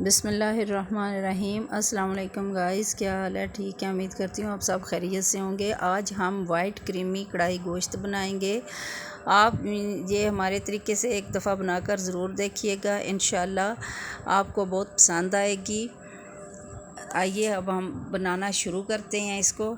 बिस्मिल्लाहिर्रहमानिर्रहीम। अस्सलाम वालेकुम गाइस, क्या हाल है? ठीक है, उम्मीद करती हूँ आप सब खैरियत से होंगे। आज हम वाइट क्रीमी कढ़ाई गोश्त बनाएंगे। आप ये हमारे तरीके से एक दफ़ा बनाकर ज़रूर देखिएगा, इंशाल्लाह आपको बहुत पसंद आएगी। आइए अब हम बनाना शुरू करते हैं इसको।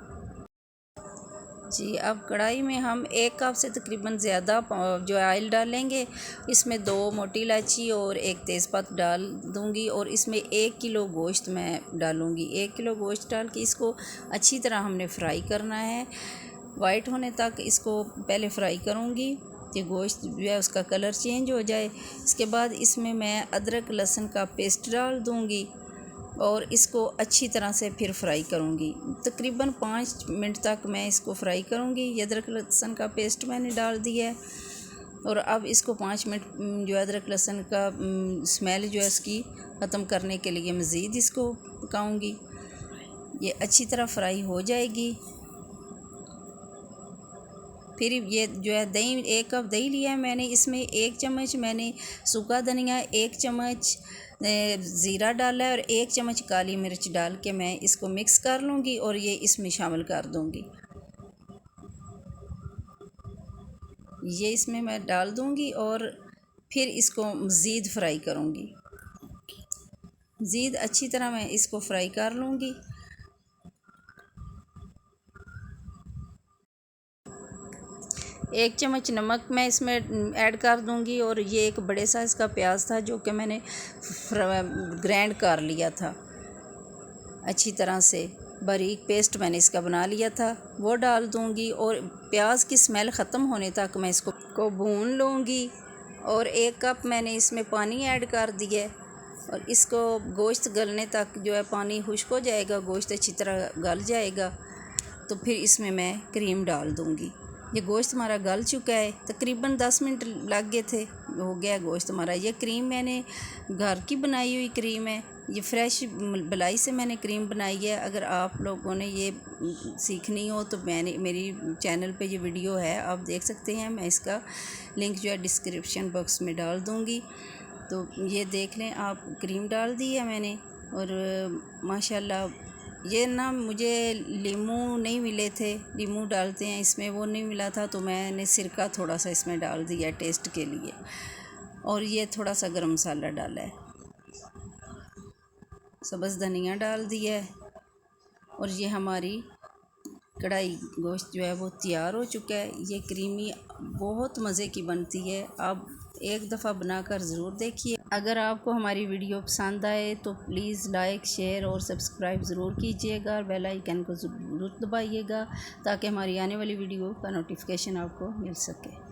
जी, अब कढ़ाई में हम 1 कप से तकरीबन ज़्यादा जो ऑयल डालेंगे। इसमें 2 मोटी इलायची और 1 तेज़पत्ता डाल दूंगी और इसमें 1 किलो गोश्त मैं डालूंगी। 1 किलो गोश्त डाल के इसको अच्छी तरह हमने फ्राई करना है। वाइट होने तक इसको पहले फ्राई करूंगी कि गोश्त जो है उसका कलर चेंज हो जाए। इसके बाद इसमें मैं अदरक लहसुन का पेस्ट डाल दूंगी और इसको अच्छी तरह से फिर फ्राई करूंगी। तकरीबन 5 मिनट तक मैं इसको फ्राई करूंगी। ये अदरक लहसुन का पेस्ट मैंने डाल दिया है और अब इसको 5 मिनट जो अदरक लहसुन का स्मेल जो है इसकी ख़त्म करने के लिए मज़ीद इसको पकाऊंगी। ये अच्छी तरह फ्राई हो जाएगी। फिर ये जो है दही, 1 कप दही लिया है मैंने। इसमें 1 चम्मच मैंने सूखा धनिया, 1 चम्मच ज़ीरा डाला है और 1 चम्मच काली मिर्च डाल के मैं इसको मिक्स कर लूँगी और ये इसमें शामिल कर दूँगी। ये इसमें मैं डाल दूँगी और फिर इसको मज़ीद फ्राई करूँगी। मज़ीद अच्छी तरह मैं इसको फ्राई कर लूँगी। 1 चम्मच नमक मैं इसमें ऐड कर दूंगी और ये एक बड़े साइज़ का प्याज था जो कि मैंने ग्राइंड कर लिया था। अच्छी तरह से बारीक पेस्ट मैंने इसका बना लिया था, वो डाल दूंगी और प्याज की स्मेल ख़त्म होने तक मैं इसको भून लूँगी। और 1 कप मैंने इसमें पानी ऐड कर दिया और इसको गोश्त गलने तक जो है पानी खुश्क हो जाएगा, गोश्त अच्छी तरह गल जाएगा तो फिर इसमें मैं क्रीम डाल दूँगी। ये गोश्त हमारा गल चुका है, तकरीबन 10 मिनट लग गए थे, हो गया गोश्त हमारा। ये क्रीम मैंने घर की बनाई हुई क्रीम है, ये फ्रेश मलाई से मैंने क्रीम बनाई है। अगर आप लोगों ने ये सीखनी हो तो मेरी चैनल पे ये वीडियो है, आप देख सकते हैं। मैं इसका लिंक जो है डिस्क्रिप्शन बॉक्स में डाल दूँगी, तो ये देख लें आप। क्रीम डाल दी है मैंने और माशाल्लाह ये ना मुझे लीमू नहीं मिले थे, लीमू डालते हैं इसमें, वो नहीं मिला था तो मैंने सिरका थोड़ा सा इसमें डाल दिया टेस्ट के लिए। और ये थोड़ा सा गरम मसाला डाला है, सब्ज़ धनिया डाल दिया है और ये हमारी कढ़ाई गोश्त जो है वो तैयार हो चुका है। ये क्रीमी बहुत मज़े की बनती है, आप एक दफ़ा बनाकर ज़रूर देखिए। अगर आपको हमारी वीडियो पसंद आए तो प्लीज़ लाइक, शेयर और सब्सक्राइब ज़रूर कीजिएगा और बेल आइकन को ज़रूर दबाइएगा ताकि हमारी आने वाली वीडियो का नोटिफिकेशन आपको मिल सके।